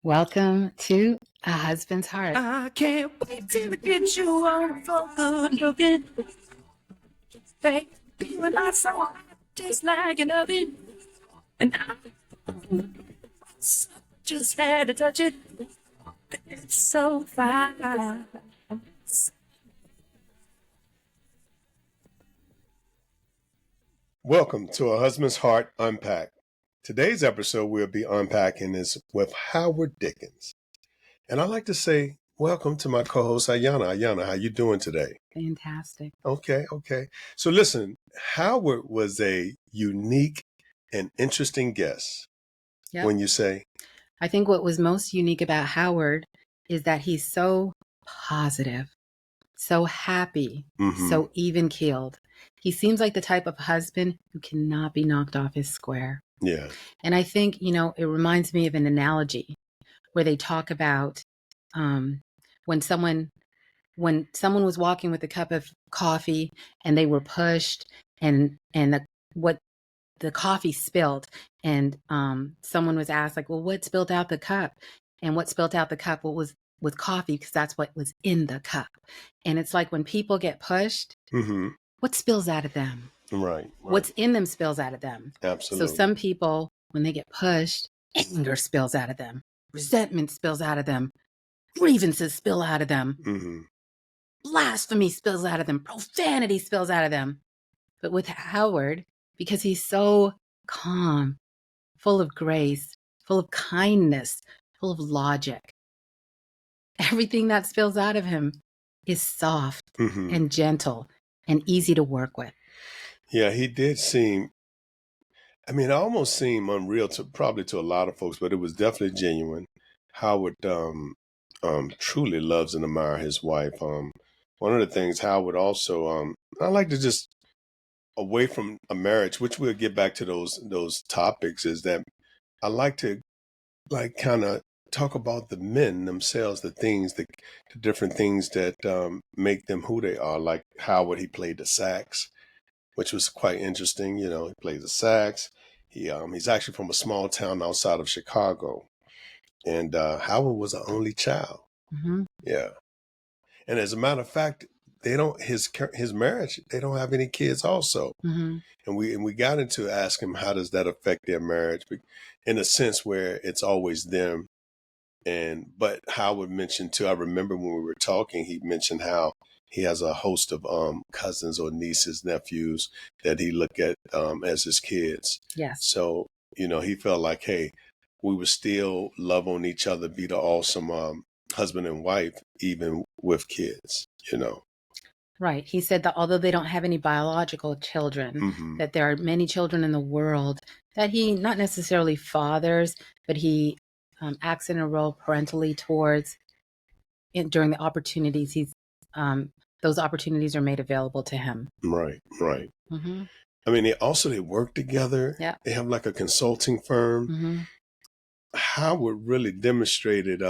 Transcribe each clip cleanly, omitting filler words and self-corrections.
Welcome to A Husband's Heart. I can't wait till I get you on for good looking. Hey, you and I so hot, just like an oven. And I just had to touch it. It's so fine. Welcome to A Husband's Heart Unpacked. Today's episode we'll be unpacking is with Howard Dickens. And I'd like to say welcome to my co-host Ayana. Ayana, how you doing today? Fantastic. Okay. So listen, Howard was a unique and interesting guest. Yep. When you say? I think what was most unique about Howard is that he's so positive, so happy, so even-keeled. He seems like the type of husband who cannot be knocked off his square. Yeah. And I think, it reminds me of an analogy where they talk about when someone was walking with a cup of coffee and they were pushed and the coffee spilled, and someone was asked, like, well, what spilled out the cup? And what spilled out the cup was coffee, because that's what was in the cup. And it's like when people get pushed, what spills out of them? Right. What's in them spills out of them. Absolutely. So some people, when they get pushed, anger spills out of them, resentment spills out of them, grievances spill out of them, blasphemy spills out of them, profanity spills out of them. But with Howard, because he's so calm, full of grace, full of kindness, full of logic, everything that spills out of him is soft and gentle and easy to work with. Yeah, he did seem, it almost seemed unreal probably to a lot of folks, but it was definitely genuine. Howard truly loves and admires his wife. One of the things Howard also, I like to just, away from a marriage, which we'll get back to those topics, is that I like to kind of talk about the men themselves, the different things that make them who they are. Like Howard, he played the sax, which was quite interesting. He played the sax. He's actually from a small town outside of Chicago, and Howard was an only child. Yeah, and as a matter of fact, they don't his marriage. They don't have any kids also, and we got into ask him, how does that affect their marriage, in a sense where it's always them. But Howard mentioned too, I remember when we were talking, he mentioned how he has a host of cousins or nieces, nephews that he look at as his kids. Yes. So, he felt like, hey, we would still love on each other, be the awesome husband and wife, even with kids, Right. He said that although they don't have any biological children, that there are many children in the world that he not necessarily fathers, but he acts in a role parentally towards during the opportunities those opportunities are made available to him. Right. They work together. Yeah. They have like a consulting firm. Howard really demonstrated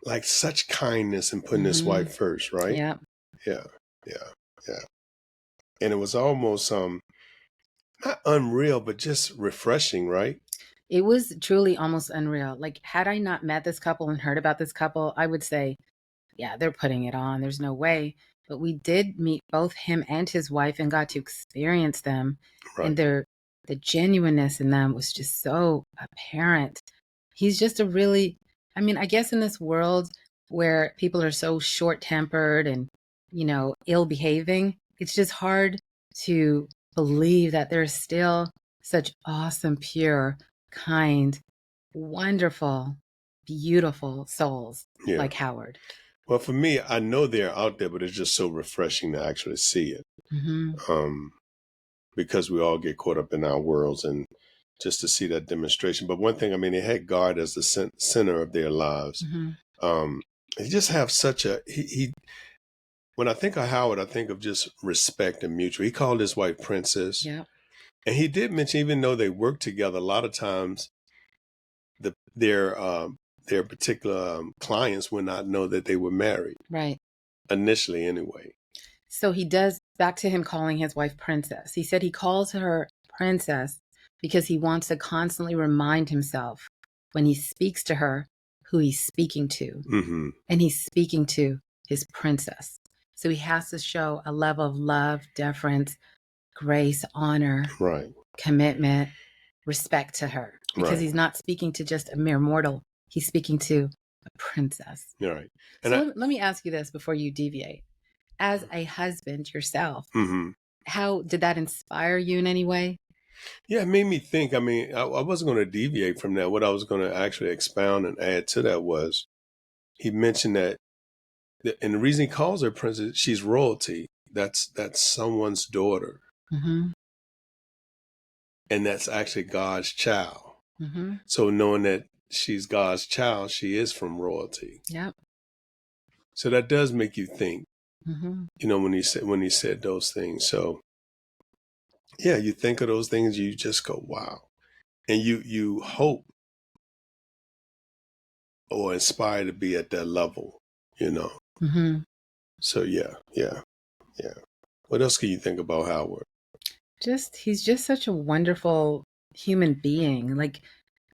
like such kindness in putting his wife first, right? Yeah. And it was almost not unreal, but just refreshing, right? It was truly almost unreal. Like, had I not met this couple and heard about this couple, I would say, yeah, they're putting it on. There's no way. But we did meet both him and his wife and got to experience them. Right. And the genuineness in them was just so apparent. He's just a really, I guess in this world where people are so short-tempered and, ill-behaving, it's just hard to believe that there's still such awesome, pure, kind, wonderful, beautiful souls like Howard. Well, for me, I know they're out there, but it's just so refreshing to actually see it. Because we all get caught up in our worlds, and just to see that demonstration. But one thing, they had God as the center of their lives. He just have such a, when I think of Howard, I think of just respect and mutual. He called his wife Princess. Yeah. And he did mention, even though they worked together, a lot of times their particular clients would not know that they were married. Right. Initially, anyway. So he does, back to him calling his wife Princess. He said he calls her Princess because he wants to constantly remind himself when he speaks to her who he's speaking to. Mm-hmm. And he's speaking to his princess. So he has to show a level of love, deference, grace, honor, Right. commitment, respect to her. Because Right. he's not speaking to just a mere mortal. He's speaking to a princess. Right. And So let me ask you this before you deviate. As a husband yourself, mm-hmm. how did that inspire you in any way? Yeah, it made me think. I mean, I wasn't going to deviate from that. What I was going to actually expound and add to that was he mentioned that, and the reason he calls her princess, she's royalty. That's someone's daughter, Mm-hmm. and that's actually God's child. Mm-hmm. So knowing that she's God's child, she is from royalty. Yep. So that does make you think. Mm-hmm. You know, when he said those things. So yeah, you think of those things, you just go, wow, and you hope or inspire to be at that level. You know. Mm-hmm. So yeah. What else can you think about Howard? He's just such a wonderful human being. Like,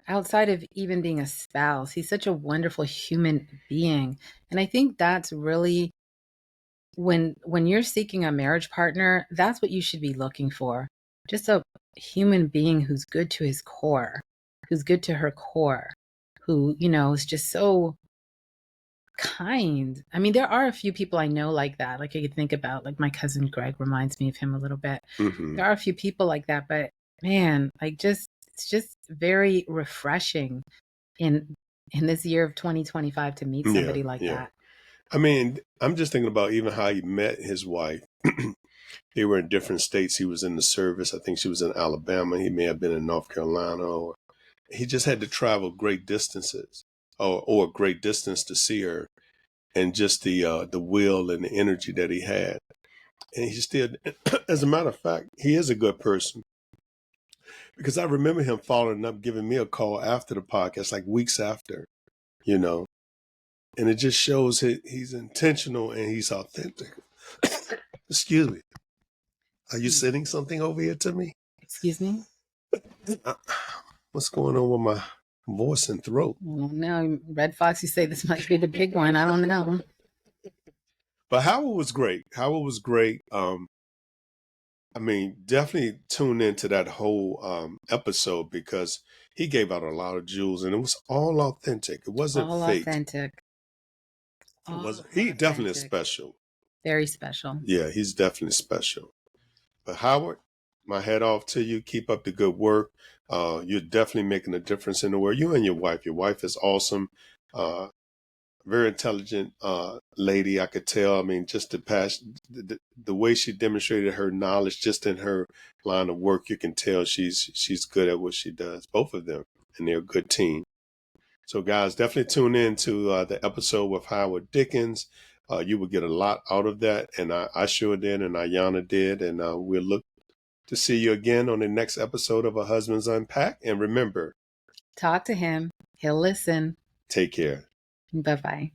outside of even being a spouse, he's such a wonderful human being. And I think that's really when you're seeking a marriage partner, that's what you should be looking for. Just a human being who's good to his core, who's good to her core, who, is just so kind. I mean, there are a few people I know like that. Like I could think about, like my cousin Greg reminds me of him a little bit. Mm-hmm. There are a few people like that, but man, it's just very refreshing in this year of 2025 to meet somebody like that. I mean, I'm just thinking about even how he met his wife. They were in different states. He was in the service. I think she was in Alabama. He may have been in North Carolina. Or he just had to travel great distances or a great distance to see her. And just the will and the energy that he had. And he still, as a matter of fact, he is a good person. Because I remember him following up, giving me a call after the podcast, like weeks after, you know. And it just shows he's intentional and he's authentic. Excuse me. Are you sending something over here to me? Excuse me? What's going on with my voice and throat? I don't know. Red Fox, you say this might be the big one. I don't know. But Howard was great. I mean, definitely tune into that whole episode because he gave out a lot of jewels and it was all authentic. It wasn't All fake. authentic. He definitely is special. Very special. Yeah, he's definitely special. But Howard, my hat off to you. Keep up the good work. You're definitely making a difference in the world. You and your wife. Your wife is awesome. Very intelligent lady, I could tell. I mean, just the way she demonstrated her knowledge just in her line of work, you can tell she's good at what she does. Both of them, and they're a good team. So, guys, definitely tune in to the episode with Howard Dickens. You will get a lot out of that, and I sure did, and Ayana did, and we'll look to see you again on the next episode of A Husband's Unpacked. And remember, talk to him. He'll listen. Take care. Bye-bye.